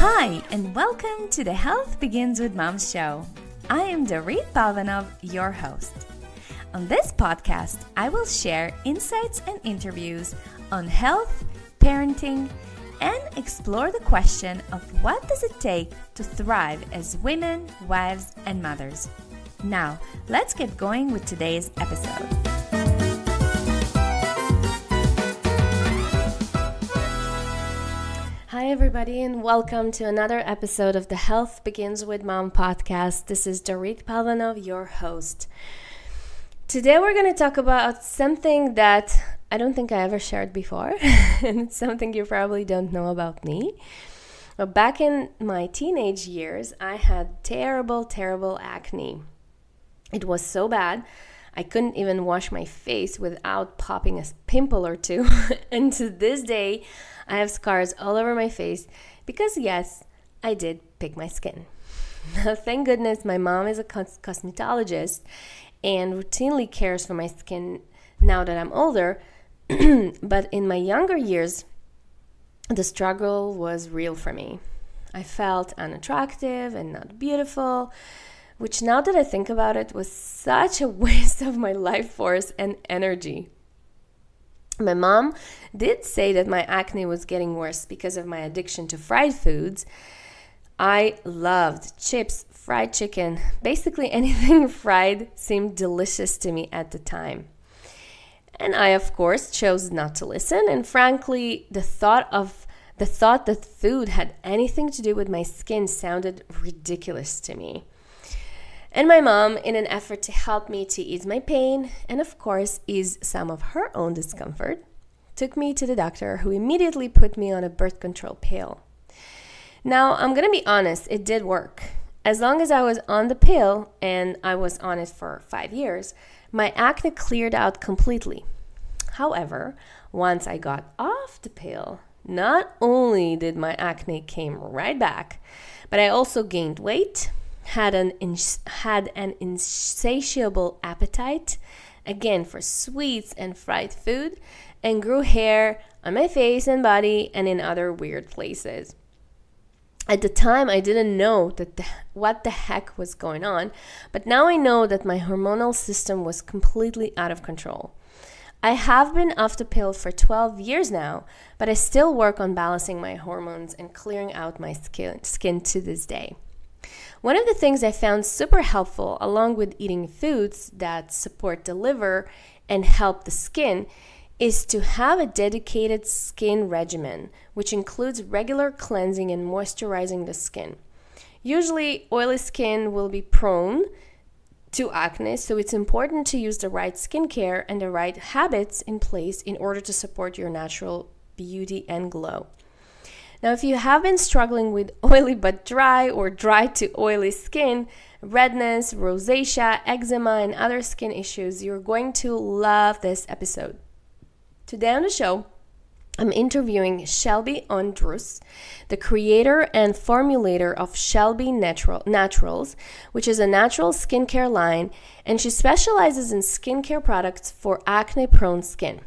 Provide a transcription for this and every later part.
Hi, and welcome to the Health Begins with Mom show. I am Dorit Palvanov, your host. On this podcast, I will share insights and interviews on health, parenting, and explore the question of what does it take to thrive as women, wives, and mothers. Now, let's get going with today's episode. Hi everybody, and welcome to another episode of the Health Begins with Mom podcast. This is Dorit Palvanov, your host. Today we're going to talk about something that I don't think I ever shared before, and it's something you probably don't know about me. But back in my teenage years, I had terrible acne. It was so bad, I couldn't even wash my face without popping a pimple or two. And to this day, I have scars all over my face because, yes, I did pick my skin. Now, thank goodness my mom is a cosmetologist and routinely cares for my skin now that I'm older. But in my younger years, the struggle was real for me. I felt unattractive and not beautiful, which now that I think about it was such a waste of my life force and energy. My mom did say that my acne was getting worse because of my addiction to fried foods. I loved chips, fried chicken, basically anything fried seemed delicious to me at the time. And I, of course, chose not to listen. And frankly, the thought that food had anything to do with my skin sounded ridiculous to me. And my mom, in an effort to help me to ease my pain and, of course, ease some of her own discomfort, took me to the doctor, who immediately put me on a birth control pill. Now, I'm going to be honest, it did work. As long as I was on the pill, and I was on it for 5 years, my acne cleared out completely. However, once I got off the pill, not only did my acne came right back, but I also gained weight, had an insatiable appetite, again for sweets and fried food, and grew hair on my face and body and in other weird places. At the time, I didn't know what the heck was going on, but now I know that my hormonal system was completely out of control. I have been off the pill for 12 years now, but I still work on balancing my hormones and clearing out my skin to this day. One of the things I found super helpful, along with eating foods that support the liver and help the skin, is to have a dedicated skin regimen, which includes regular cleansing and moisturizing the skin. Usually, oily skin will be prone to acne, so it's important to use the right skincare and the right habits in place in order to support your natural beauty and glow. Now, if you have been struggling with oily but dry or dry to oily skin, redness, rosacea, eczema, and other skin issues, you're going to love this episode. Today on the show, I'm interviewing Shelby Ondrus, the creator and formulator of Shelby Naturals, which is a natural skincare line, and she specializes in skincare products for acne-prone skin.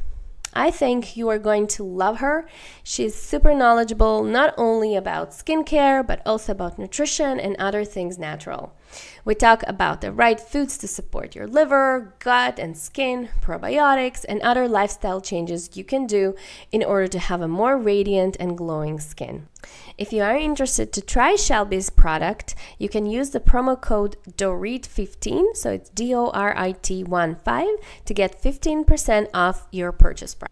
I think you are going to love her. She's super knowledgeable not only about skincare, but also about nutrition and other things natural. We talk about the right foods to support your liver, gut, and skin, probiotics, and other lifestyle changes you can do in order to have a more radiant and glowing skin. If you are interested to try Shelby's product, you can use the promo code DORIT15, so it's DORIT15, to get 15% off your purchase price.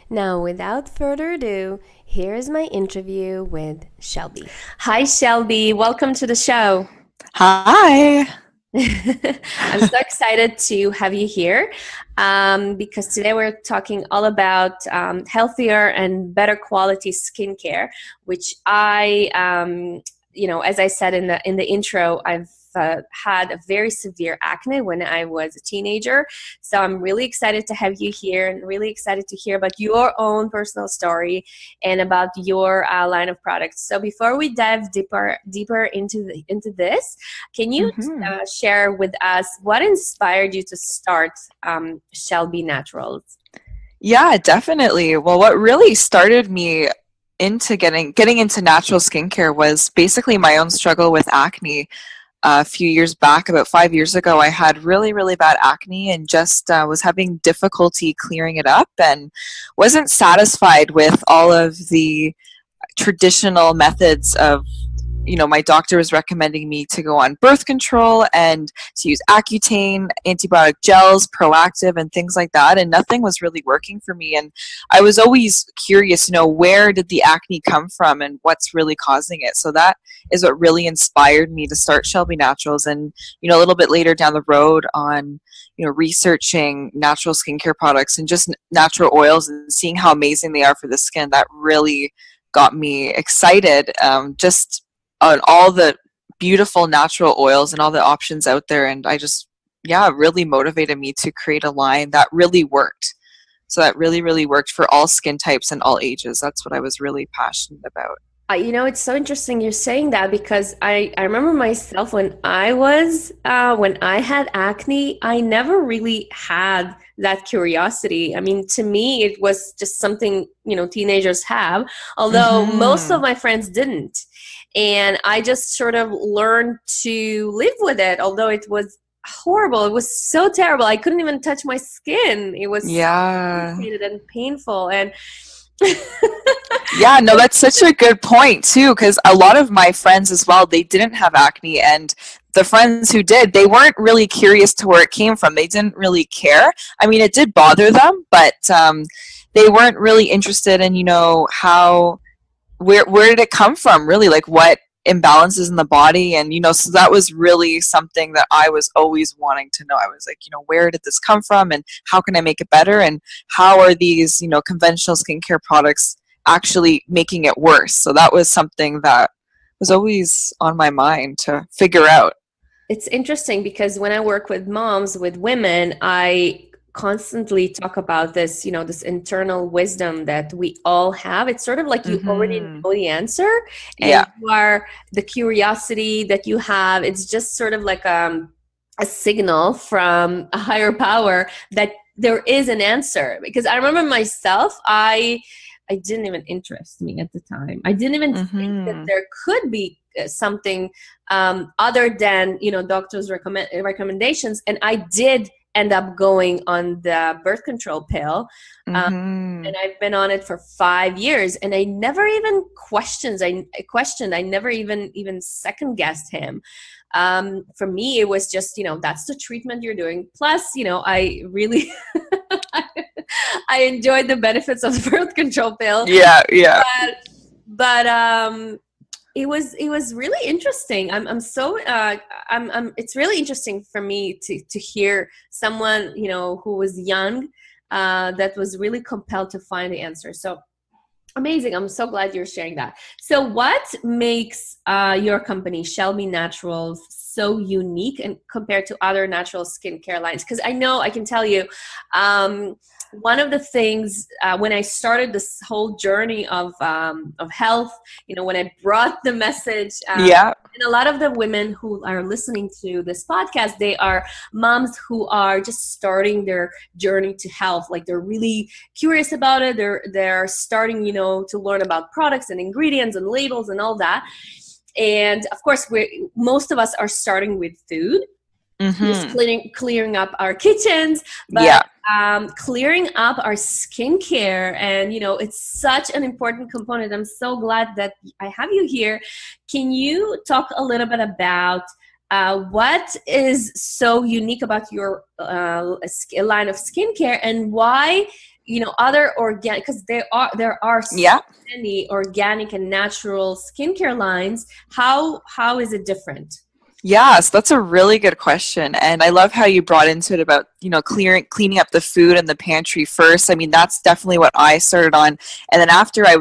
Now, without further ado, here is my interview with Shelby. Hi, Shelby. Welcome to the show. Hi. I'm so excited to have you here because today we're talking all about healthier and better quality skincare, which I, as I said in the intro, I've had a very severe acne when I was a teenager. So I'm really excited to have you here and really excited to hear about your own personal story and about your line of products. So before we dive deeper into this, can you share with us what inspired you to start Shelby Naturals? Yeah, definitely. Well, what really started me into getting into natural skincare was basically my own struggle with acne. A few years back, about 5 years ago, I had really, really bad acne and just was having difficulty clearing it up and wasn't satisfied with all of the traditional methods of, my doctor was recommending me to go on birth control and to use Accutane, antibiotic gels, Proactive, and things like that. And nothing was really working for me. And I was always curious, where did the acne come from and what's really causing it? So that is what really inspired me to start Shelby Naturals. And, a little bit later down the road on, researching natural skincare products and just natural oils and seeing how amazing they are for the skin, that really got me excited. Just on all the beautiful natural oils and all the options out there. And I just, really motivated me to create a line that really worked. So that really, really worked for all skin types and all ages. That's what I was really passionate about. It's so interesting you're saying that, because I remember myself when I had acne, I never really had that curiosity. I mean, to me, it was just something, teenagers have, although most of my friends didn't. And I just sort of learned to live with it, although it was horrible. It was so terrible. I couldn't even touch my skin. It was so complicated and painful. And yeah, no, that's such a good point too, because a lot of my friends as well, they didn't have acne, and the friends who did, they weren't really curious to where it came from. They didn't really care. I mean, it did bother them, but they weren't really interested in, where did it come from, really, like what imbalances in the body. And so that was really something that I was always wanting to know. I was like, where did this come from and how can I make it better, and how are these conventional skincare products actually making it worse? So that was something that was always on my mind to figure out. It's interesting because when I work with moms, with women, I constantly talk about this, this internal wisdom that we all have. It's sort of like you already know the answer, and you are the curiosity that you have. It's just sort of like a signal from a higher power that there is an answer. Because I remember myself, I didn't even interest me at the time. I didn't even think that there could be something other than, doctors' recommendations. And I did end up going on the birth control pill. And I've been on it for 5 years, and I never even questioned. I never even second guessed him. For me, it was just, that's the treatment you're doing. Plus, I really, I enjoyed the benefits of the birth control pill. Yeah. But it was really interesting. It's really interesting for me to hear someone, who was young, that was really compelled to find the answer. So amazing. I'm so glad you're sharing that. So what makes your company, Shelby Naturals, so unique and compared to other natural skincare lines? Because I can tell you, one of the things when I started this whole journey of health, when I brought the message, and a lot of the women who are listening to this podcast, they are moms who are just starting their journey to health. Like they're really curious about it. They're starting, to learn about products and ingredients and labels and all that. And of course, most of us are starting with food. Just clearing up our kitchens, but clearing up our skincare. And, it's such an important component. I'm so glad that I have you here. Can you talk a little bit about what is so unique about your line of skincare, and why, other organic, because there are so many organic and natural skincare lines. How is it different? Yes, that's a really good question. And I love how you brought into it about, cleaning up the food in the pantry first. I mean, that's definitely what I started on. And then after I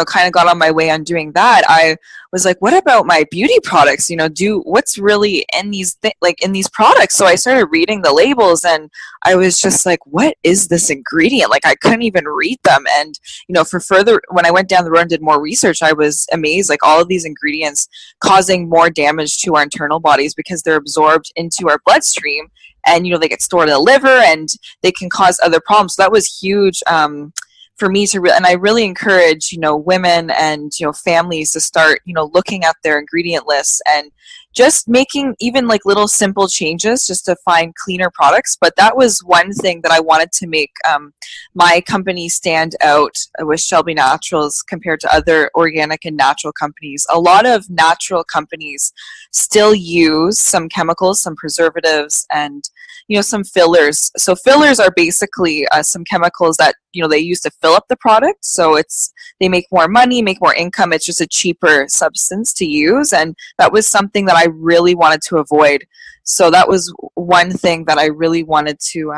kind of got on my way on doing that, I was like, what about my beauty products? What's really in these in these products? So I started reading the labels, and I was just like, what is this ingredient? Like I couldn't even read them. And, when I went down the road and did more research, I was amazed, like all of these ingredients causing more damage to our internal bodies because they're absorbed into our bloodstream, and they get stored in the liver and they can cause other problems. So that was huge for me to and I really encourage, women and, families to start, looking at their ingredient lists and just making even like little simple changes just to find cleaner products. But that was one thing that I wanted to make my company stand out with Shelby Naturals compared to other organic and natural companies. A lot of natural companies still use some chemicals, some preservatives, and some fillers. So fillers are basically some chemicals that they use to fill up the product. So they make more money, make more income. It's just a cheaper substance to use, and that was something that I really wanted to avoid. So that was one thing that I really wanted to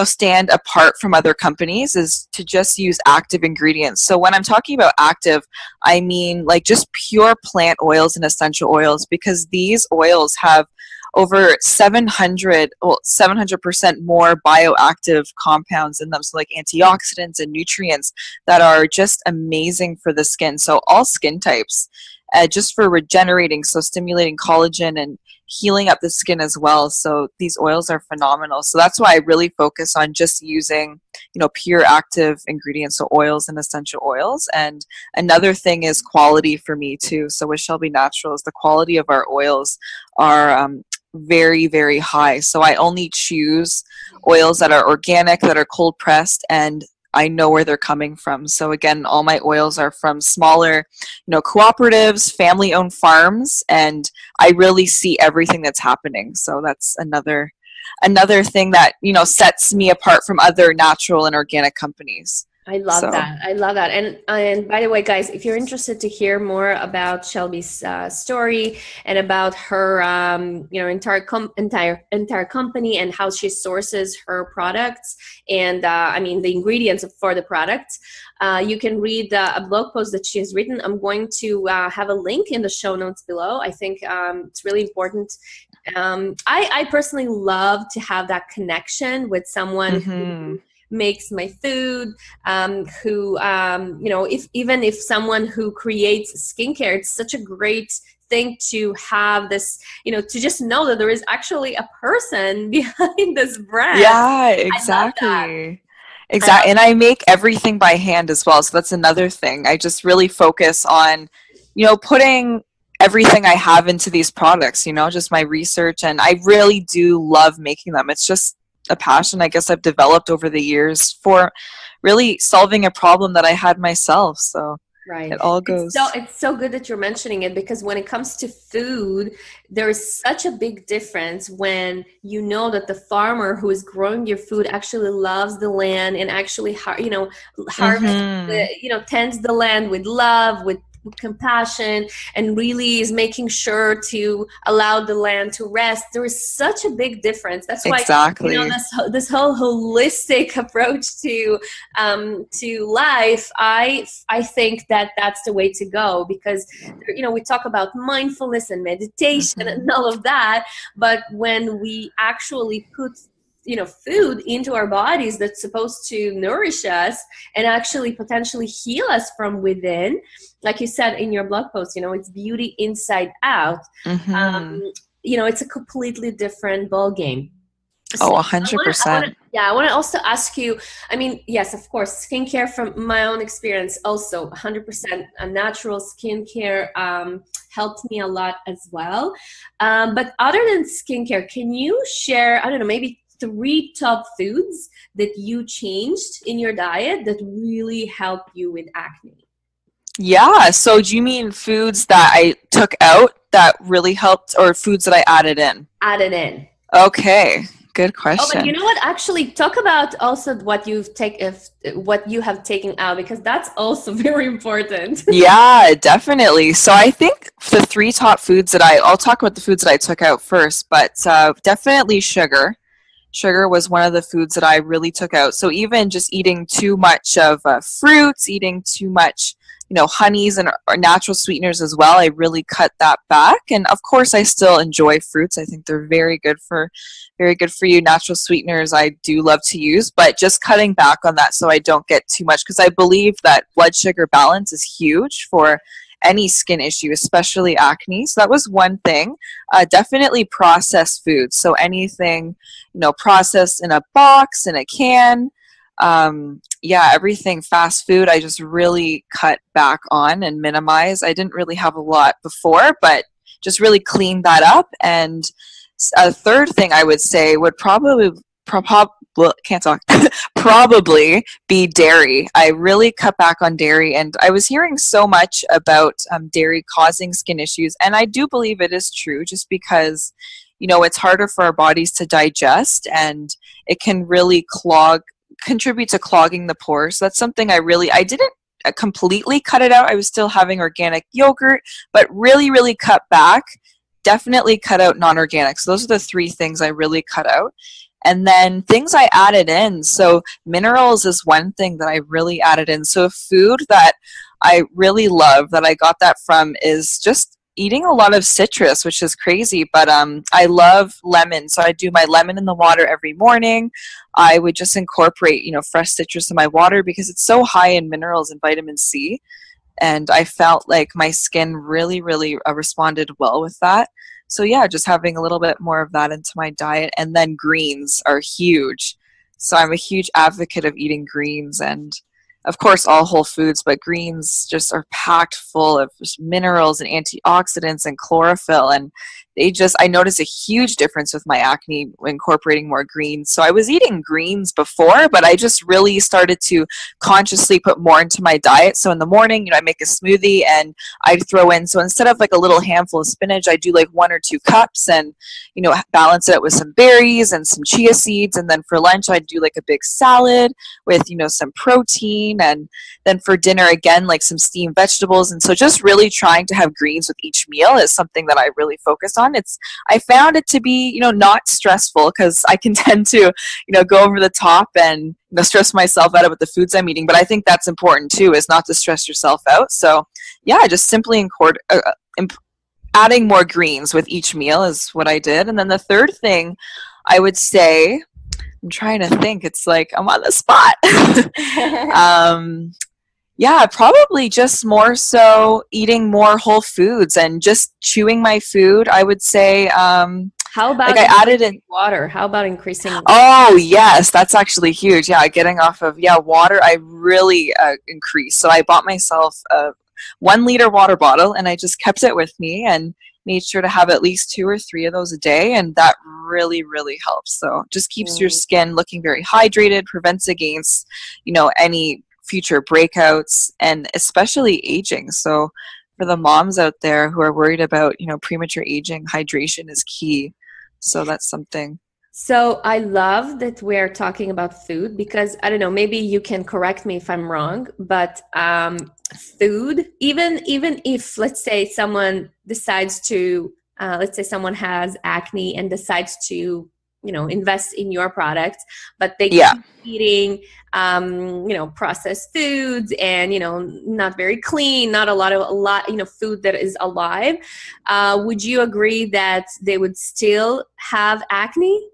stand apart from other companies, is to just use active ingredients. So when I'm talking about active, I mean like just pure plant oils and essential oils, because these oils have over 700% more bioactive compounds in them, so like antioxidants and nutrients that are just amazing for the skin. So all skin types, just for regenerating, so stimulating collagen and healing up the skin as well. So these oils are phenomenal. So that's why I really focus on just using, pure active ingredients, so oils and essential oils. And another thing is quality for me too. So with Shelby Naturals, the quality of our oils are very, very high. So I only choose oils that are organic, that are cold pressed, and I know where they're coming from. So again, all my oils are from smaller, cooperatives, family-owned farms, and I really see everything that's happening. So that's another thing that, sets me apart from other natural and organic companies. I love that. I love that. And by the way, guys, if you're interested to hear more about Shelby's story and about her, entire company and how she sources her products and, the ingredients for the products, you can read a blog post that she has written. I'm going to have a link in the show notes below. I think it's really important. I personally love to have that connection with someone who makes my food, if someone who creates skincare, it's such a great thing to have this, to just know that there is actually a person behind this brand. Yeah, exactly. Exactly. And I make everything by hand as well. So that's another thing. I just really focus on, putting everything I have into these products, just my research. And I really do love making them. It's just a passion I guess I've developed over the years for really solving a problem that I had myself. So right. It all goes. It's so good that you're mentioning it, because when it comes to food, there is such a big difference when you know that the farmer who is growing your food actually loves the land and actually tends the land with love, with compassion, and really is making sure to allow the land to rest. There is such a big difference. That's why this whole holistic approach to life, I think that's the way to go, because we talk about mindfulness and meditation and all of that, but when we actually put food into our bodies that's supposed to nourish us and actually potentially heal us from within, like you said in your blog post, it's beauty inside out. It's a completely different ball game. So 100%. I want to also ask you, yes, of course, skincare, from my own experience, also 100% a natural skincare helped me a lot as well. But other than skincare, can you share, maybe 3 top foods that you changed in your diet that really helped you with acne? Yeah. So do you mean foods that I took out that really helped, or foods that I added in? Added in. Okay. Good question. Oh, but you know what? Actually, talk about also what you have taken out, because that's also very important. Yeah, definitely. So I think the 3 top foods that I'll talk about the foods that I took out first, but definitely sugar. Sugar was one of the foods that I really took out. So even just eating too much of fruits, eating too much, honeys and natural sweeteners as well, I really cut that back. And of course, I still enjoy fruits. I think they're very good for you. Natural sweeteners I do love to use, but just cutting back on that so I don't get too much, because I believe that blood sugar balance is huge for any skin issue, especially acne. So that was one thing. Definitely processed foods. So anything, processed in a box, in a can, Yeah, everything fast food, I just really cut back on and minimize. I didn't really have a lot before, but just really cleaned that up. And a third thing I would say would can't talk, probably be dairy. I really cut back on dairy, and I was hearing so much about dairy causing skin issues, and I do believe it is true, just because it's harder for our bodies to digest, and it can really contribute to clogging the pores. So that's something I didn't completely cut it out. I was still having organic yogurt, but really cut back. Definitely cut out non-organic. So those are the three things I really cut out. And then things I added in. So minerals is one thing that I really added in. So food that I really love, that I got that from, is just eating a lot of citrus, which is crazy, but I love lemon. So I do my lemon in the water every morning. I would just incorporate, fresh citrus in my water because it's so high in minerals and vitamin C. And I felt like my skin really responded well with that. So yeah, just having a little bit more of that into my diet. And then greens are huge. So I'm a huge advocate of eating greens, and of course all whole foods, but greens just are packed full of just minerals and antioxidants and chlorophyll, and I noticed a huge difference with my acne incorporating more greens. So I was eating greens before, but I just really started to consciously put more into my diet. So in the morning, I make a smoothie and I'd throw in, so instead of like a little handful of spinach, I do like 1 or 2 cups, and balance it out with some berries and some chia seeds. And then for lunch, I'd do like a big salad with some protein, and then for dinner again, like some steamed vegetables. And so just really trying to have greens with each meal is something that I really focus on. I found it to be not stressful, because I can tend to go over the top and stress myself out about the foods I'm eating. But I think that's important too, is not to stress yourself out. So yeah, just simply adding more greens with each meal is what I did. And then the third thing I would say, I'm trying to think, it's like I'm on the spot. Yeah, probably just more so eating more whole foods and just chewing my food, I would say. How about like I added in water? How about increasing? Oh, yes, that's actually huge. Yeah, getting off of water, I really increased. So I bought myself a 1 liter water bottle, and I just kept it with me and made sure to have at least 2 or 3 of those a day, and that really helps. So just keeps your skin looking very hydrated, prevents against any future breakouts, and especially aging. So for the moms out there who are worried about premature aging, hydration is key. So that's something. So I love that we're talking about food, because I don't know, maybe you can correct me if I'm wrong, but food, even if, let's say, someone decides to let's say someone has acne and decides to invest in your product, but they keep eating processed foods and not very clean, not a lot food that is alive, would you agree that they would still have acne?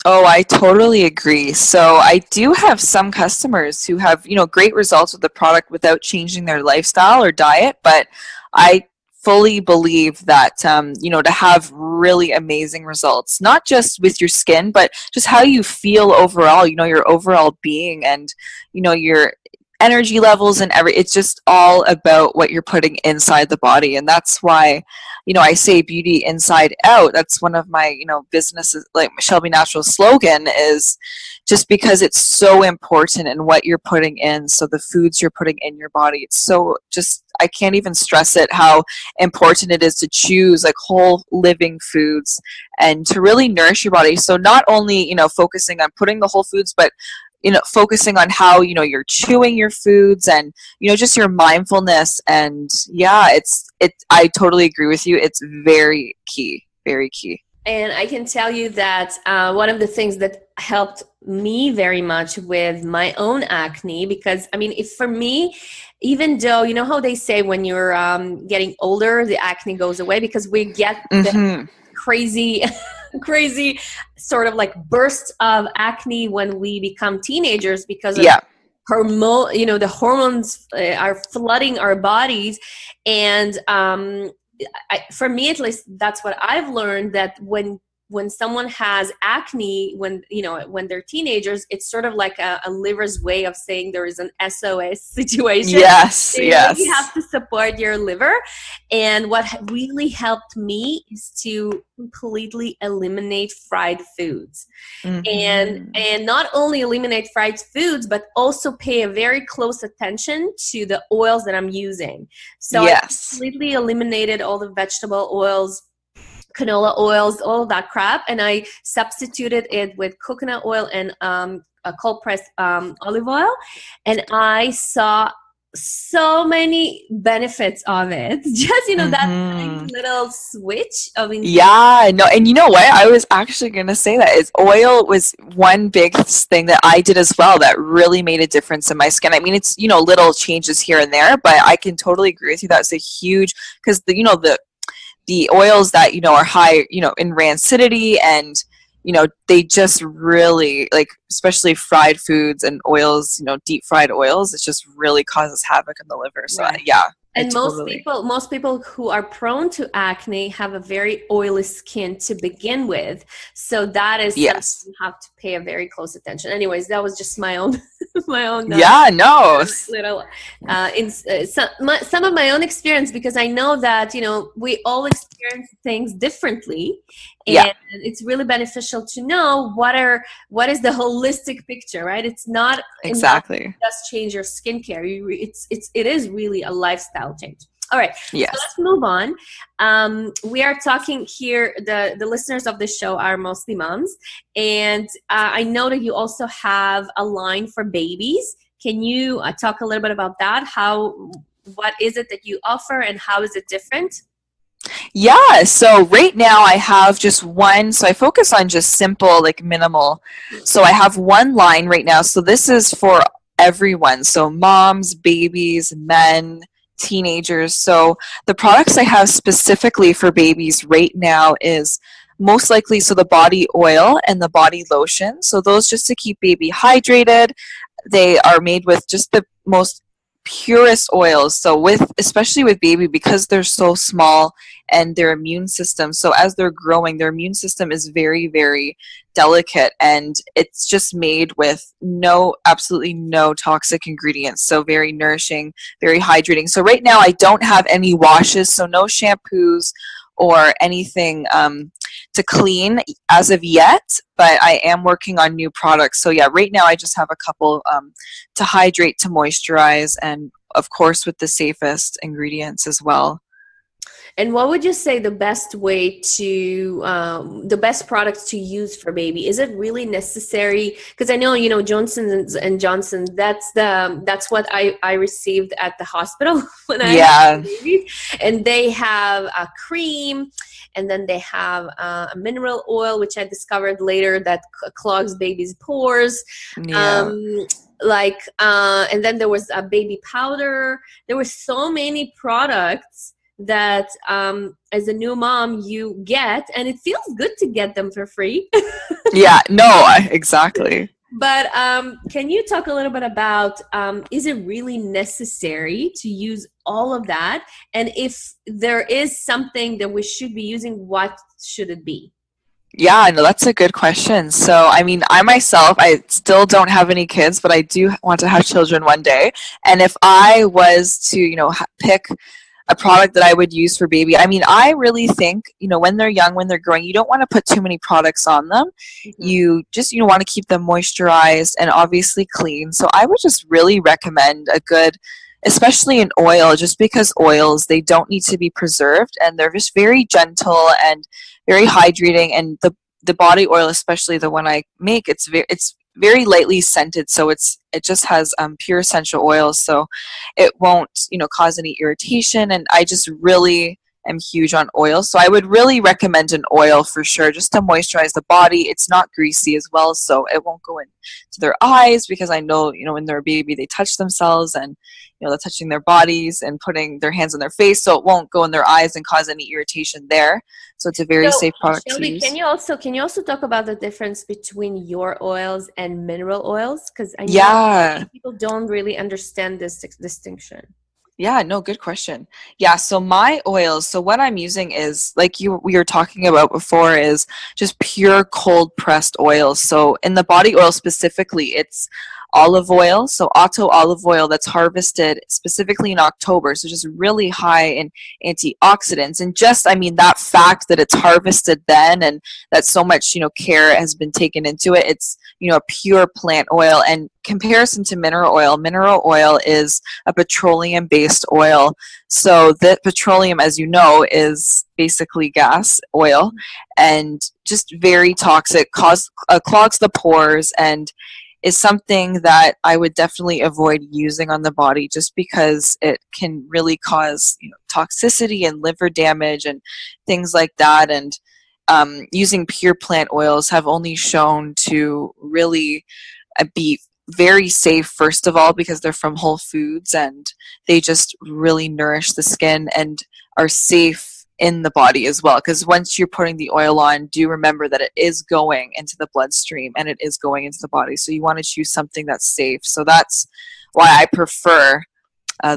Oh, I totally agree. So I do have some customers who have great results with the product without changing their lifestyle or diet, but I fully believe that to have really amazing results, not just with your skin, but just how you feel overall, your overall being, and your energy levels and it's just all about what you're putting inside the body. And that's why I say beauty inside out. That's one of my businesses, like Shelby Natural slogan, is just because it's so important in what you're putting in. So the foods you're putting in your body, it's so just, I can't even stress it, how important it is to choose like whole living foods and to really nourish your body. So not only focusing on putting the whole foods, but focusing on how you're chewing your foods, and just your mindfulness. And yeah, I totally agree with you. It's very key, very key. And I can tell you that one of the things that helped me very much with my own acne, because I mean, if for me, even though how they say when you're getting older, the acne goes away, because we get the crazy sort of like bursts of acne when we become teenagers, because of hormone, the hormones are flooding our bodies. And for me, at least, that's what I've learned, that when when someone has acne, when when they're teenagers, it's sort of like a liver's way of saying there is an SOS situation. Yes, You really have yes. to support your liver. And what really helped me is to completely eliminate fried foods. and Hmm. and not only eliminate fried foods, but also pay a very close attention to the oils that I'm using. So I Yes. completely eliminated all the vegetable oils, canola oils, all of that crap, and I substituted it with coconut oil and a cold pressed olive oil, and I saw so many benefits of it. Just that tiny Hmm. little switch of ingredient. Yeah, no, and you know what? I was actually going to say that is oil was one big thing that I did as well that really made a difference in my skin. I mean, it's, little changes here and there, but I can totally agree with you. That's a huge, because the oils that, are high, in rancidity and, they just really like, especially fried foods and oils, deep fried oils, it just really causes havoc in the liver. So Right. yeah, I And totally, most people who are prone to acne have a very oily skin to begin with. So that is something yes. you have to pay a very close attention. Anyways, that was just my own my own Yeah, no. little some of my own experience, because I know that we all experience things differently, Yeah, and it's really beneficial to know what is the holistic picture, right? It's not enough exactly. just change your skincare. It is really a lifestyle change. All right, so let's Yes. move on. We are talking here. The listeners of this show are mostly moms, and I know that you also have a line for babies. Can you talk a little bit about that? What is it that you offer, and how is it different? Yeah, so right now I have just one, so I focus on just simple, like minimal. So I have one line right now. So this is for everyone. So moms, babies, men, teenagers. So the products I have specifically for babies right now is most likely so the body oil and the body lotion. So those just to keep baby hydrated. They are made with just the most purest oils. So with especially with baby because they're so small and their immune system. So as they're growing, their immune system is very, very delicate and it's just made with absolutely no toxic ingredients. So very nourishing, very hydrating. So right now I don't have any washes, so no shampoos or anything to clean as of yet, but I am working on new products. So yeah, right now I just have a couple to hydrate, to moisturize, and of course with the safest ingredients as well. And what would you say the best way to the best products to use for baby? Is it really necessary? Because I know Johnson's and Johnson. That's what I received at the hospital when I had Yeah, babies, and they have a cream, and then they have a mineral oil, which I discovered later that clogs babies' pores. yeah. Um, and then there was a baby powder. There were so many products that as a new mom you get, and it feels good to get them for free. Yeah, no, exactly. But can you talk a little bit about is it really necessary to use all of that, and if there is something that we should be using, what should it be? Yeah, no, that's a good question. So, I mean, I myself, I still don't have any kids, but I do want to have children one day. And if I was to, pick a product that I would use for baby. I mean, I really think, when they're young, when they're growing, you don't want to put too many products on them. Mhm. You just, want to keep them moisturized and obviously clean. So I would just really recommend a good, especially in oil, just because oils, they don't need to be preserved and they're just very gentle and very hydrating. And the body oil, especially the one I make, it's very lightly scented, so it just has pure essential oils, so it won't cause any irritation. And I just really am huge on oil, so I would really recommend an oil for sure, just to moisturize the body. It's not greasy as well, so it won't go into their eyes, because I know when they're a baby they touch themselves and they're touching their bodies and putting their hands on their face, so it won't go in their eyes and cause any irritation there. So it's a very So, safe product to Shelby, use. can you also talk about the difference between your oils and mineral oils? Because I know Yeah. people don't really understand this distinction. Yeah, no, good question. Yeah, so my oils, so what I'm using is like we were talking about before is just pure cold pressed oils. So in the body oil specifically, it's olive oil, so Otto olive oil that's harvested specifically in October, so just really high in antioxidants. And just, I mean, that fact that it's harvested then and that so much, care has been taken into it, it's, a pure plant oil. And comparison to mineral oil is a petroleum based oil. So that petroleum, as you know, is basically gas, oil, and just very toxic, clogs the pores, and is something that I would definitely avoid using on the body just because it can really cause toxicity and liver damage and things like that. And using pure plant oils have only shown to really be very safe, first of all, because they're from whole foods and they just really nourish the skin and are safe in the body as well. Because once you're putting the oil on, do remember that it is going into the bloodstream and it is going into the body. So you want to choose something that's safe. So that's why I prefer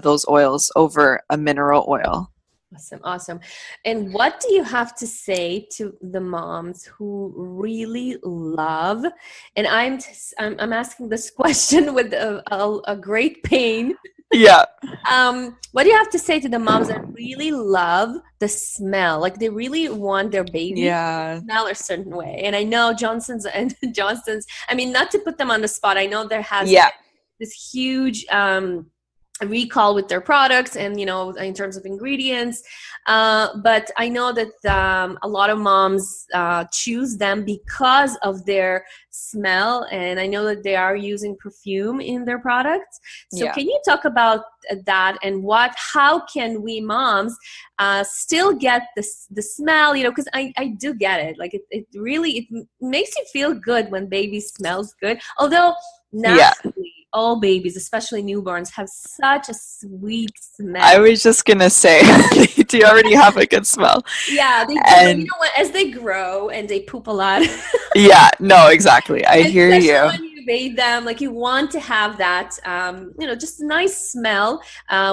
those oils over a mineral oil. Awesome. Awesome. And what do you have to say to the moms who really love, and I'm asking this question with a great pain. Yeah. What do you have to say to the moms that really love the smell? Like they really want their baby to smell a certain way. And I know Johnson's, I mean, not to put them on the spot. I know there has been this huge, recall with their products and in terms of ingredients, but I know that a lot of moms choose them because of their smell, and I know that they are using perfume in their products. So can you talk about that and how can we moms still get the smell, because I do get it, like it really makes you feel good when baby smells good, although naturally all babies, especially newborns, have such a sweet smell. I was just gonna say, they do already have a good smell. Yeah, they do. And you know what? As they grow and they poop a lot. Yeah, no, exactly. I hear you. When you bathe them, like you want to have that, just a nice smell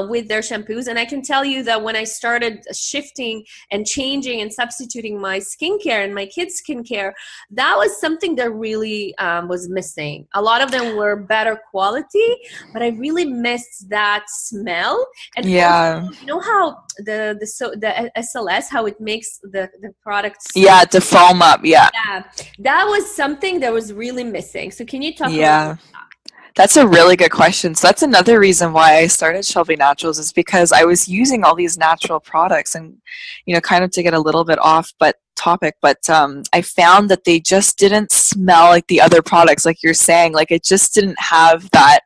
with their shampoos. And I can tell you that when I started shifting and changing and substituting my skincare and my kids' skincare, that was something that really was missing. A lot of them were better quality, but I really missed that smell. And also, you know how the SLS, how it makes the product to foam up. That was something that was really missing. So can you talk about that? That's a really good question. So that's another reason why I started Shelby Naturals, is because I was using all these natural products and, kind of to get a little bit off topic, but I found that they just didn't smell like the other products, like you're saying. Like it just didn't have that,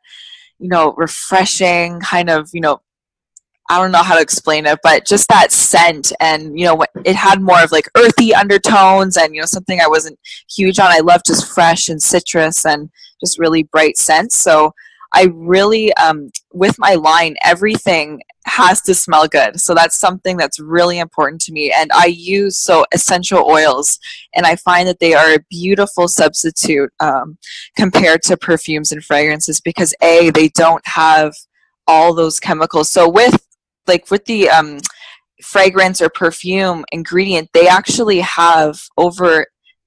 refreshing kind of, I don't know how to explain it, but just that scent, and it had more of like earthy undertones, and something I wasn't huge on. I love just fresh and citrus and just really bright scents. So I really, with my line, everything has to smell good. So that's something that's really important to me. And I use essential oils, and I find that they are a beautiful substitute compared to perfumes and fragrances, because they don't have all those chemicals. So with the fragrance or perfume ingredient, they actually have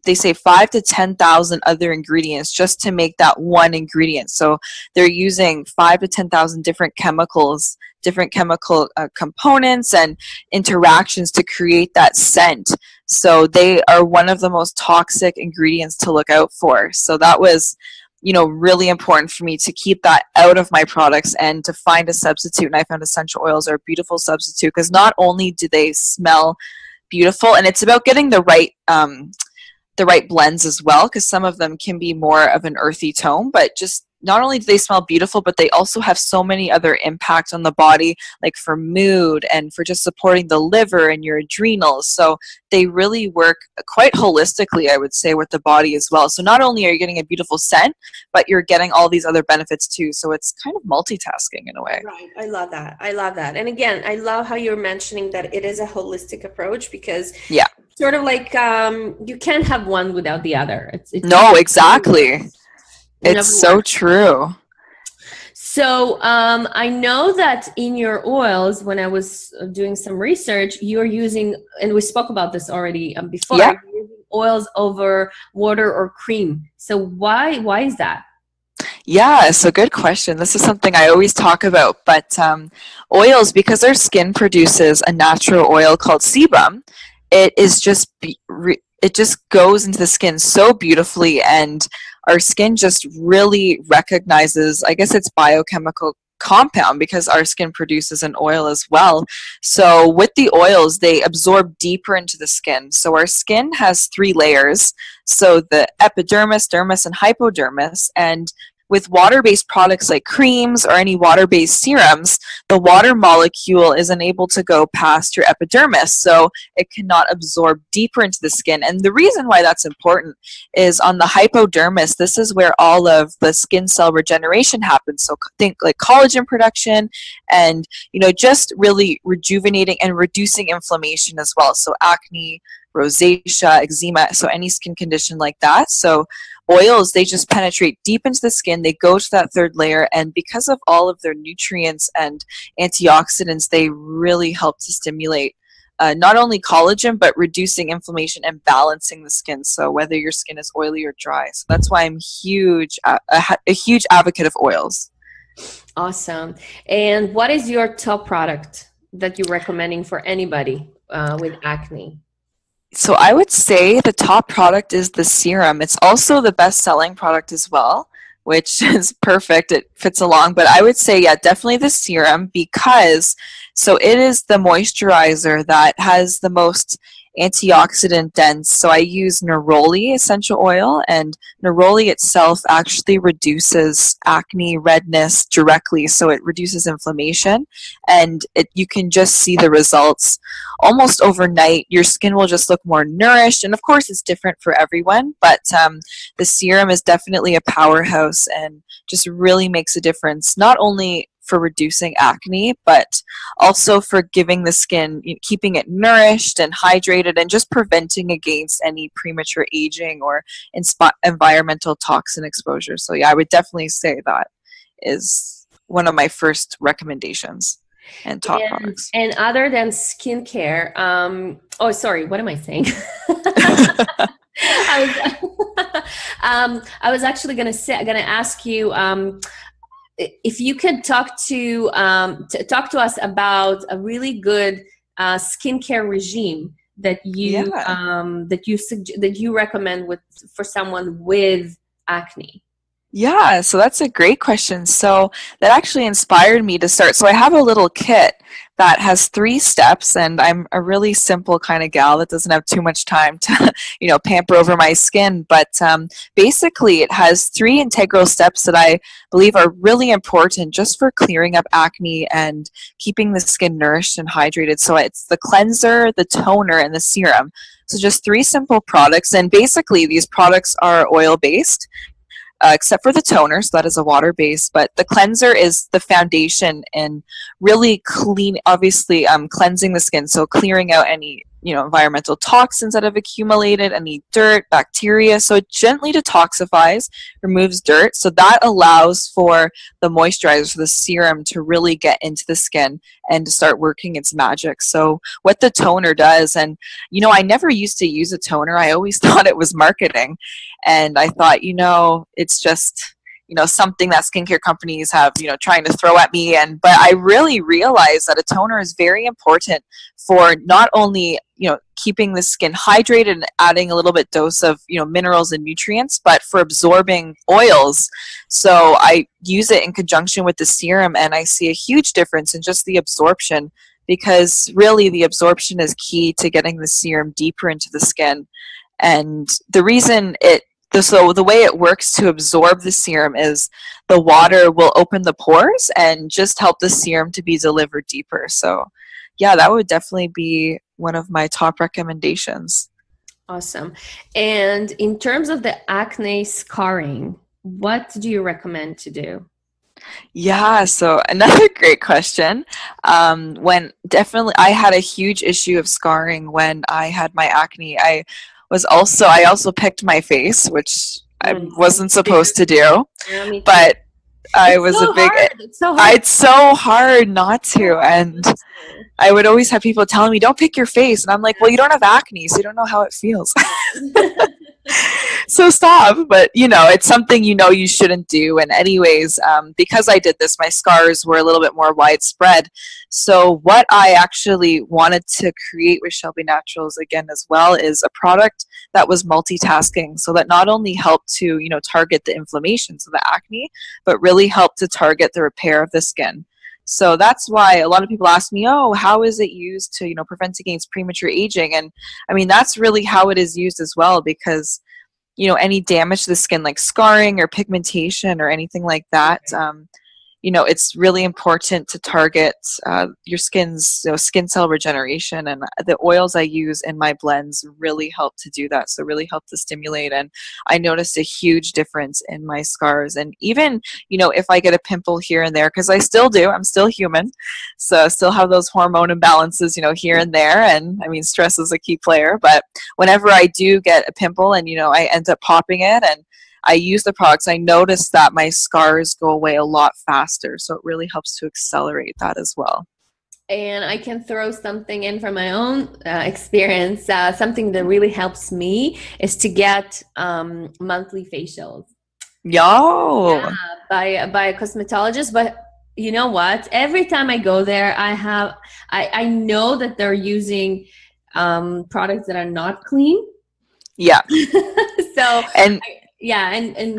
they say 5 to 10,000 other ingredients just to make that one ingredient. So they're using 5 to 10,000 different chemicals, different chemical components and interactions to create that scent. So they are one of the most toxic ingredients to look out for. So that was really important for me to keep that out of my products and to find a substitute. And I found essential oils are a beautiful substitute, because not only do they smell beautiful, and it's about getting the right blends as well, because some of them can be more of an earthy tone, but just not only do they smell beautiful, but they also have so many other impacts on the body, like for mood and for just supporting the liver and your adrenals. So they really work quite holistically, I would say, with the body as well. So not only are you getting a beautiful scent, but you're getting all these other benefits too. So it's kind of multitasking in a way. Right. I love that. And again, I love how you're mentioning that it is a holistic approach, because sort of like you can't have one without the other. No, exactly. It's so true. So I know that in your oils, when I was doing some research, you're using, and we spoke about this already before, Yeah. you're using oils over water or cream. So why is that? Yeah, so good question. This is something I always talk about. But oils, because our skin produces a natural oil called sebum, it is just it just goes into the skin so beautifully, and our skin just really recognizes. I guess it's biochemical compound because our skin produces an oil as well. So with the oils, they absorb deeper into the skin. So our skin has three layers. So the epidermis, dermis, and hypodermis, and with water-based products like creams or any water-based serums, the water molecule isn't able to go past your epidermis, so it cannot absorb deeper into the skin. And the reason why that's important is on the hypodermis, this is where all of the skin cell regeneration happens. So think like collagen production and, just really rejuvenating and reducing inflammation as well. So acne, rosacea, eczema, so any skin condition like that. So oils, they just penetrate deep into the skin, they go to that third layer, and because of all of their nutrients and antioxidants, they really help to stimulate not only collagen but reducing inflammation and balancing the skin, so whether your skin is oily or dry. So that's why I'm a huge advocate of oils. Awesome. And what is your top product that you're recommending for anybody with acne? So I would say the top product is the serum. It's also the best-selling product as well, which is perfect. It fits along. But I would say, yeah, definitely the serum because so it is the moisturizer that has the most antioxidant dense. So I use neroli essential oil, and neroli itself actually reduces acne redness directly. So it reduces inflammation, and you can just see the results almost overnight. Your skin will just look more nourished, and of course it's different for everyone, but the serum is definitely a powerhouse and just really makes a difference, not only for reducing acne, but also for giving the skin, keeping it nourished and hydrated, and just preventing against any premature aging or environmental toxin exposure. So yeah, I would definitely say that is one of my first recommendations and top products. And other than skincare, oh, sorry, what am I saying? I was actually gonna ask you if you could talk to us about a really good skincare regime that you that you recommend for someone with acne. Yeah, so that's a great question. So that actually inspired me to start. So I have a little kit that has 3 steps, and I'm a really simple kind of gal that doesn't have too much time to, pamper over my skin. But basically, it has 3 integral steps that I believe are really important just for clearing up acne and keeping the skin nourished and hydrated. So it's the cleanser, the toner, and the serum. So just 3 simple products, and basically these products are oil-based. Except for the toner, so that is a water base, but the cleanser is the foundation and really obviously cleansing the skin, so clearing out any environmental toxins that have accumulated, any dirt, bacteria, so it gently detoxifies, removes dirt, so that allows for the moisturizer, the serum, to really get into the skin and to start working its magic. So what the toner does, and I never used to use a toner, I always thought it was marketing, and I thought it's just something that skincare companies have trying to throw at me, but I really realized that a toner is very important for not only keeping the skin hydrated and adding a little bit dose of minerals and nutrients, but for absorbing oils. So I use it in conjunction with the serum, and I see a huge difference in just the absorption, because really the absorption is key to getting the serum deeper into the skin. And the reason so the way it works to absorb the serum is the water will open the pores and just help the serum to be delivered deeper. So yeah, that would definitely be one of my top recommendations. Awesome. And in terms of the acne scarring, what do you recommend to do? Yeah, so another great question. I had a huge issue of scarring when I had my acne. I also picked my face, which I wasn't supposed to do. Yeah, me too. But I It's was a so big, hard. It's so hard. it's so hard not to. And Not I would always have people telling me, don't pick your face. And I'm like, well, you don't have acne, so you don't know how it feels. to. So stop. But it's something you shouldn't do. And anyways, because I did this, my scars were a little bit more widespread. So what I actually wanted to create with Shelby Naturals again as well is a product that was multitasking, so that not only helped to target the inflammation, so the acne, but really helped to target the repair of the skin. So that's why a lot of people ask me, oh, how is it used to prevent against premature aging? And I mean, that's really how it is used as well, because any damage to the skin, like scarring or pigmentation or anything like that, it's really important to target your skin's skin cell regeneration. And the oils I use in my blends really help to do that. So really help to stimulate. And I noticed a huge difference in my scars. And even, if I get a pimple here and there, because I still do, I'm still human. So I still have those hormone imbalances, here and there. And I mean, stress is a key player. But whenever I do get a pimple and, I end up popping it and I use the products, I notice that my scars go away a lot faster. So it really helps to accelerate that as well. And I can throw something in from my own experience. Something that really helps me is to get monthly facials. Yo! Yeah, by a cosmetologist. But you know what? Every time I go there, I know that they're using products that are not clean. Yeah. So and you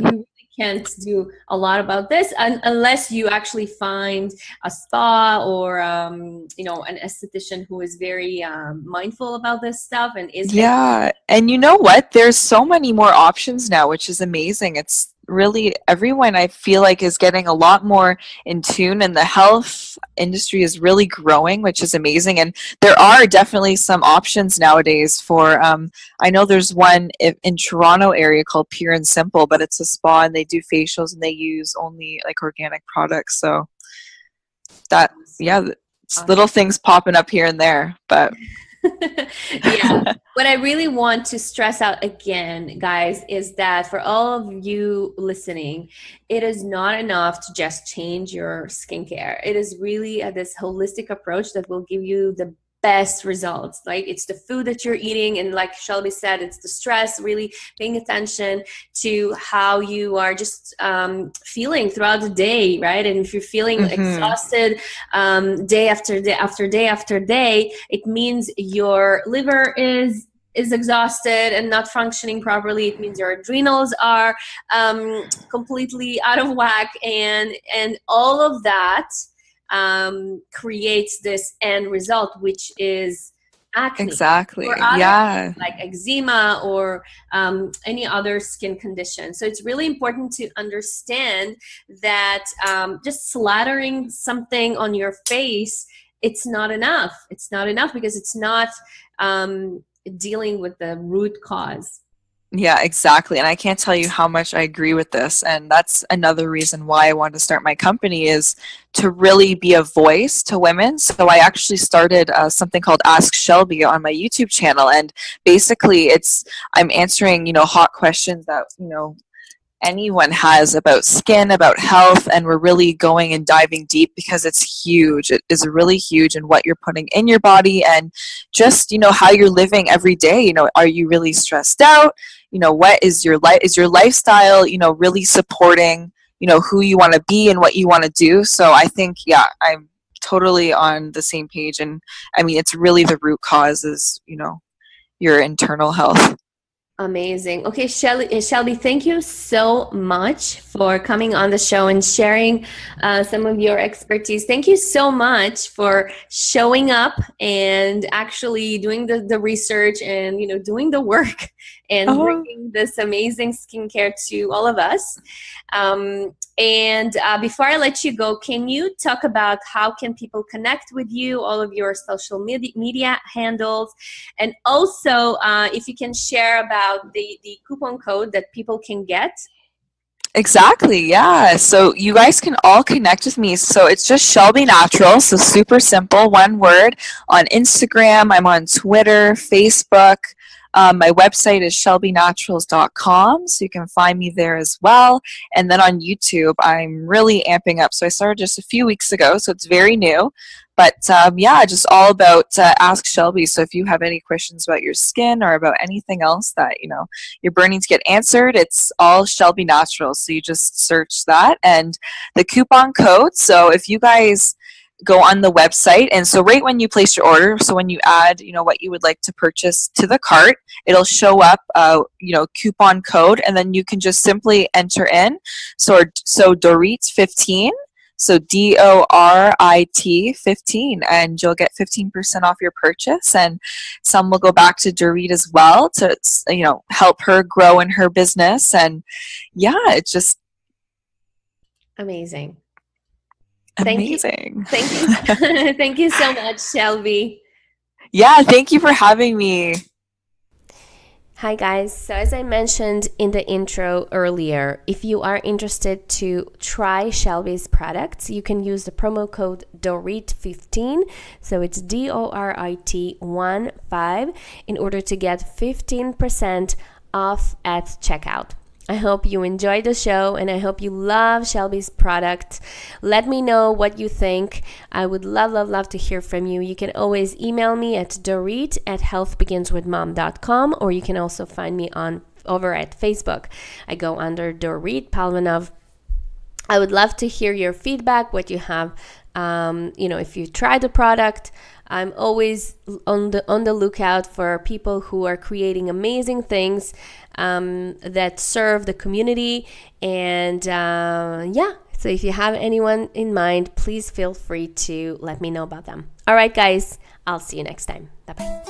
really can't do a lot about this unless you actually find a spa or an esthetician who is very mindful about this stuff and is. Yeah, and you know what? There's so many more options now, which is amazing. It's really everyone, I feel like, is getting a lot more in tune, and the health industry is really growing, which is amazing. And there are definitely some options nowadays for I know there's one in Toronto area called Pure and Simple, but it's a spa and they do facials and they use only like organic products. So that, yeah, it's little things popping up here and there, but yeah. What I really want to stress out again, guys, is that for all of you listening, it is not enough to just change your skincare. It is really this holistic approach that will give you the best results. Like, it's the food that you're eating, and like Shelby said, it's the stress, really paying attention to how you are just feeling throughout the day, right? And if you're feeling exhausted day after day after day after day, it means your liver is exhausted and not functioning properly. It means your adrenals are completely out of whack, and all of that creates this end result, which is acne. Exactly. Or other Yeah. things like eczema or any other skin condition. So it's really important to understand that just slathering something on your face, it's not enough. It's not enough because it's not dealing with the root cause. Yeah, exactly. And I can't tell you how much I agree with this. And that's another reason why I wanted to start my company, is to really be a voice to women. So I actually started something called Ask Shelby on my YouTube channel. And basically I'm answering, hot questions that, anyone has about skin, about health, and we're really going and diving deep because it's huge. It is really huge in what you're putting in your body and just, how you're living every day. Are you really stressed out? What is your life? Is your lifestyle, really supporting, who you want to be and what you want to do? So I think, yeah, I'm totally on the same page. And I mean, it's really the root cause is, your internal health. Amazing. Okay, Shelby, thank you so much for coming on the show and sharing some of your expertise. Thank you so much for showing up and actually doing the research and, doing the work and bringing this amazing skincare to all of us. And before I let you go, can you talk about how can people connect with you, all of your social media handles, and also if you can share about the coupon code that people can get? Exactly, yeah. So you guys can all connect with me. So it's just Shelby Natural, so super simple, one word. On Instagram, I'm on Twitter, Facebook. My website is shelbynaturals.com, so you can find me there as well. And then on YouTube, I'm really amping up. So I started just a few weeks ago, so it's very new. But yeah, just all about Ask Shelby. So if you have any questions about your skin or about anything else that, you know, you're burning to get answered, it's all Shelby Naturals. So you just search that and the coupon code. So if you guys go on the website, and so right when you place your order, so when you add, you know, what you would like to purchase to the cart, it'll show up you know, coupon code, and then you can just simply enter in Dorit 15, so DORIT 15, and you'll get 15% off your purchase, and some will go back to Dorit as well to, you know, help her grow in her business. And yeah, it's just amazing. Amazing. Thank you. Thank you so much, Shelby. Yeah, thank you for having me. Hi guys, so as I mentioned in the intro earlier, if you are interested to try Shelby's products, you can use the promo code DORIT15, so it's DORIT 15, in order to get 15% off at checkout. I hope you enjoyed the show, and I hope you love Shelby's product. Let me know what you think. I would love to hear from you. You can always email me at dorit@healthbeginswithmom.com, or you can also find me over at Facebook. I go under Dorit Palvanov. I would love to hear your feedback, what you have, you know, if you tried the product. I'm always on the lookout for people who are creating amazing things that serve the community. And yeah, so if you have anyone in mind, please feel free to let me know about them. All right, guys, I'll see you next time. Bye-bye.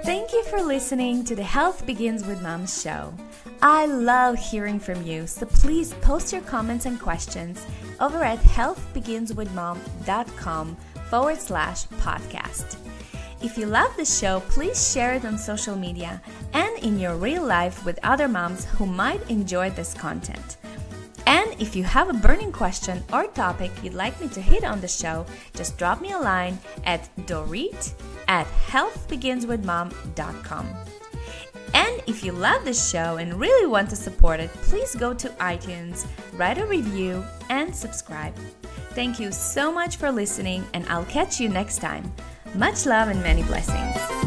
Thank you for listening to the Health Begins with Mom show. I love hearing from you, so please post your comments and questions over at healthbeginswithmom.com/podcast. If you love the show, please share it on social media and in your real life with other moms who might enjoy this content. And if you have a burning question or topic you'd like me to hit on the show, just drop me a line at dorit@healthbeginswithmom.com. And if you love this show and really want to support it, please go to iTunes, write a review, and subscribe. Thank you so much for listening, and I'll catch you next time. Much love and many blessings.